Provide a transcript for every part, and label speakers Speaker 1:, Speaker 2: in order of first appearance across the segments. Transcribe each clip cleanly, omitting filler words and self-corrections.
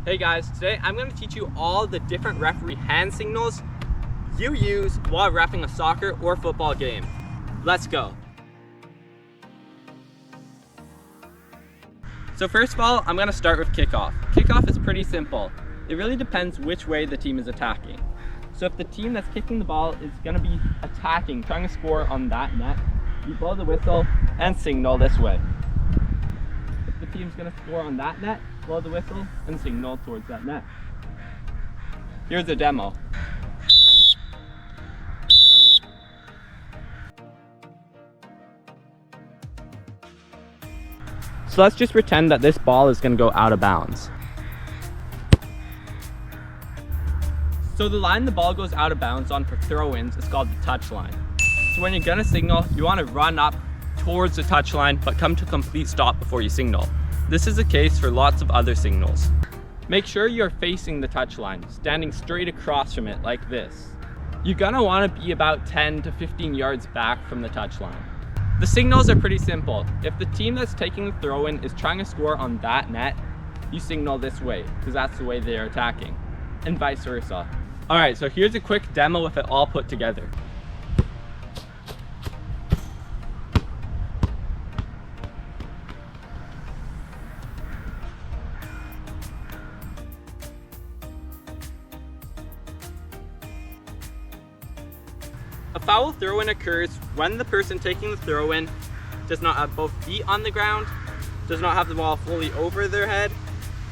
Speaker 1: Hey guys, today I'm going to teach you all the different referee hand signals you use while reffing a soccer or football game. Let's go. So first of all, I'm going to start with kickoff. Kickoff is pretty simple. It really depends which way the team is attacking. So if the team that's kicking the ball is going to be attacking, trying to score on that net, you blow the whistle and signal this way. If the team's going to score on that net, blow the whistle and signal towards that net. Here's a demo. So let's just pretend that this ball is going to go out of bounds. So the line the ball goes out of bounds on for throw-ins is called the touch line. So when you're going to signal, you want to run up towards the touch line but come to a complete stop before you signal. This is the case for lots of other signals. Make sure you're facing the touch line, standing straight across from it like this. You're gonna want to be about 10 to 15 yards back from the touch line. The signals are pretty simple. If the team that's taking the throw-in is trying to score on that net, you signal this way, because that's the way they're attacking, and vice versa. Alright, so here's a quick demo with it all put together. A foul throw-in occurs when the person taking the throw-in does not have both feet on the ground, does not have the ball fully over their head,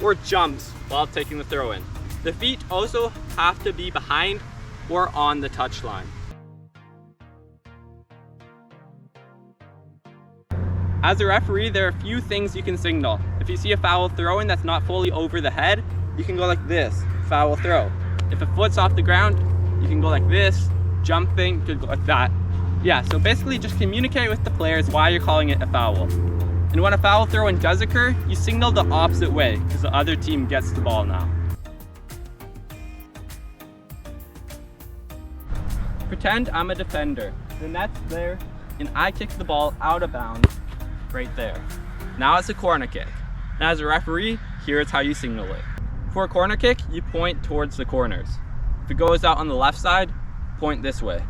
Speaker 1: or jumps while taking the throw-in. The feet also have to be behind or on the touch line. As a referee, there are a few things you can signal. If you see a foul throw-in that's not fully over the head, you can go like this, foul throw. If a foot's off the ground, you can go like this, jumping, could go like that. Yeah, so basically just communicate with the players why you're calling it a foul. And when a foul throw-in does occur, you signal the opposite way because the other team gets the ball now. Pretend I'm a defender. The net's there, and I kick the ball out of bounds right there. Now it's a corner kick. And as a referee, here's how you signal it. For a corner kick, you point towards the corners. If it goes out on the left side, point this way.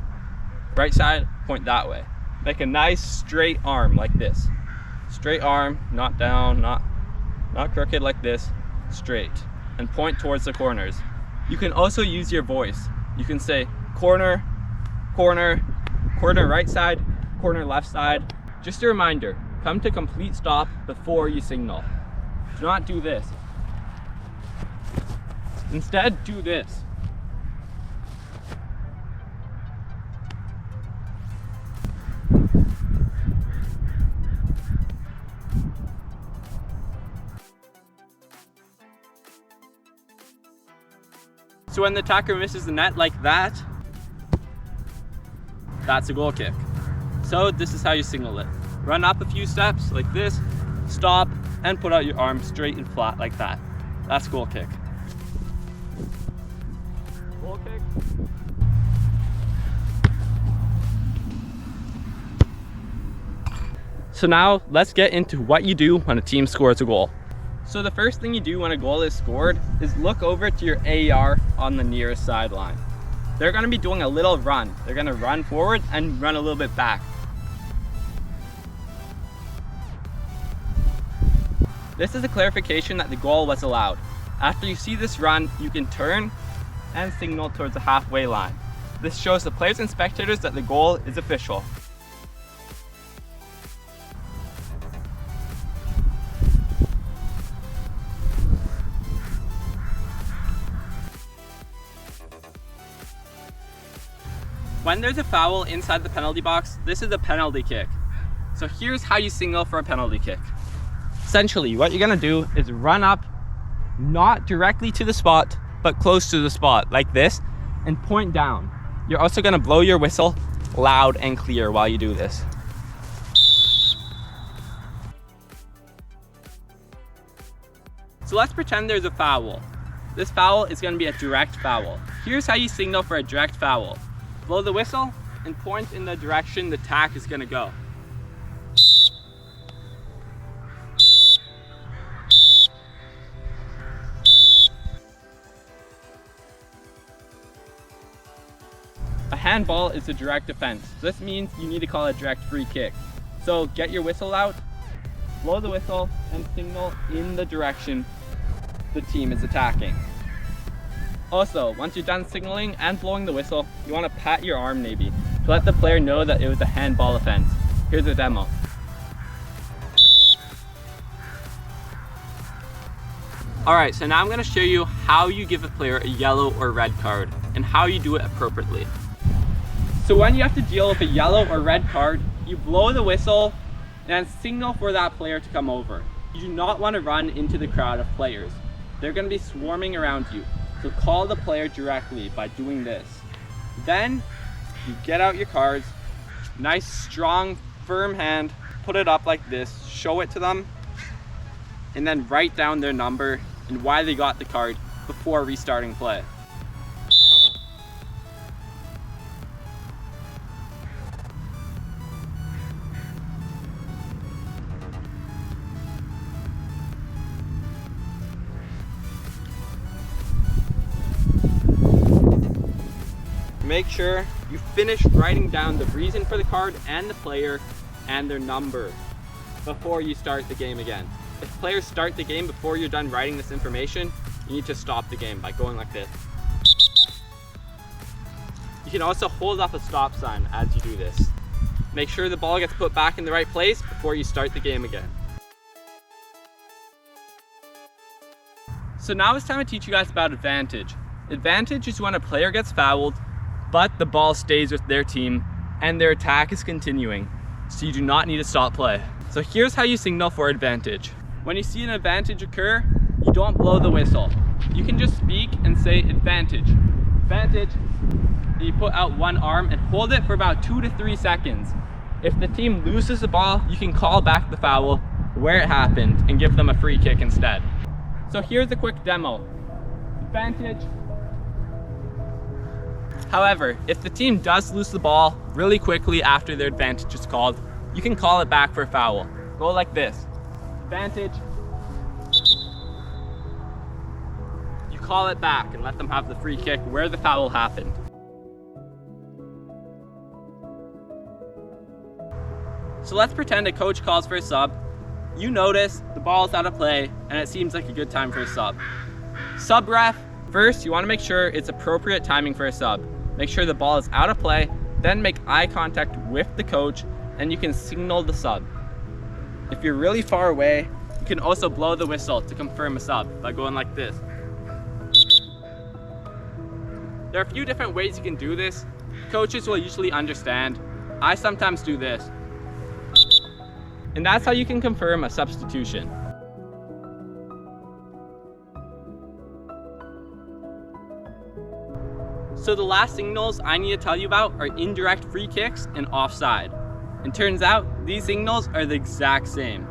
Speaker 1: Right side, point that way. Make a nice straight arm like this. Straight arm, not down, not crooked like this, straight. And point towards the corners. You can also use your voice. You can say corner, corner, corner right side, corner left side. Just a reminder, come to complete stop before you signal. Do not do this. Instead, do this. So when the attacker misses the net like that, that's a goal kick. So this is how you signal it. Run up a few steps like this, stop, and put out your arm straight and flat like that. That's goal kick. Goal kick. So now let's get into what you do when a team scores a goal. So the first thing you do when a goal is scored is look over to your AR on the nearest sideline. They're going to be doing a little run. They're going to run forward and run a little bit back. This is a clarification that the goal was allowed. After you see this run, you can turn and signal towards the halfway line. This shows the players and spectators that the goal is official. When there's a foul inside the penalty box, this is a penalty kick. So here's how you signal for a penalty kick. Essentially, what you're gonna do is run up, not directly to the spot, but close to the spot, like this, and point down. You're also gonna blow your whistle loud and clear while you do this. So let's pretend there's a foul. This foul is gonna be a direct foul. Here's how you signal for a direct foul. Blow the whistle and point in the direction the tack is going to go. handball is a direct offense. This means you need to call a direct free kick. So get your whistle out, blow the whistle, and signal in the direction the team is attacking. Also, once you're done signaling and blowing the whistle, you want to pat your arm maybe to let the player know that it was a handball offense. Here's a demo. Alright, so now I'm going to show you how you give a player a yellow or red card and how you do it appropriately. So when you have to deal with a yellow or red card, you blow the whistle and signal for that player to come over. You do not want to run into the crowd of players. They're going to be swarming around you. So call the player directly by doing this. Then you get out your cards, nice, strong, firm hand, put it up like this, show it to them, and then write down their number and why they got the card before restarting play. Make sure you finish writing down the reason for the card and the player and their number before you start the game again. If players start the game before you're done writing this information, you need to stop the game by going like this. You can also hold up a stop sign as you do this. Make sure the ball gets put back in the right place before you start the game again. So now it's time to teach you guys about advantage. Advantage is when a player gets fouled, but the ball stays with their team and their attack is continuing, so you do not need to stop play. So here's how you signal for advantage. When you see an advantage occur, you don't blow the whistle. You can just speak and say advantage, advantage. You put out one arm and hold it for about 2 to 3 seconds. If the team loses the ball, you can call back the foul where it happened and give them a free kick instead. So here's a quick demo. Advantage. However, if the team does lose the ball really quickly after their advantage is called, you can call it back for a foul. Go like this. Advantage. You call it back and let them have the free kick where the foul happened. So let's pretend a coach calls for a sub. You notice the ball is out of play and it seems like a good time for a sub. Sub ref, first you want to make sure it's appropriate timing for a sub. Make sure the ball is out of play, then make eye contact with the coach and you can signal the sub. If you're really far away, you can also blow the whistle to confirm a sub by going like this. There are a few different ways you can do this. Coaches will usually understand. I sometimes do this. And that's how you can confirm a substitution. So the last signals I need to tell you about are indirect free kicks and offside. And turns out these signals are the exact same.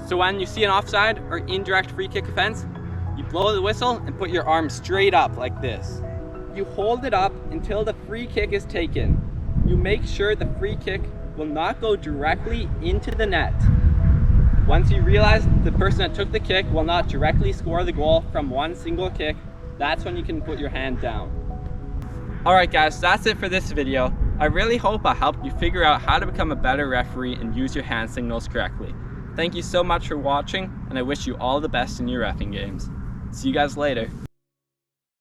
Speaker 1: So when you see an offside or indirect free kick offense, you blow the whistle and put your arm straight up like this. You hold it up until the free kick is taken. You make sure the free kick will not go directly into the net. Once you realize the person that took the kick will not directly score the goal from one single kick, that's when you can put your hand down. Alright guys, that's it for this video. I really hope I helped you figure out how to become a better referee and use your hand signals correctly. Thank you so much for watching, and I wish you all the best in your reffing games. See you guys later.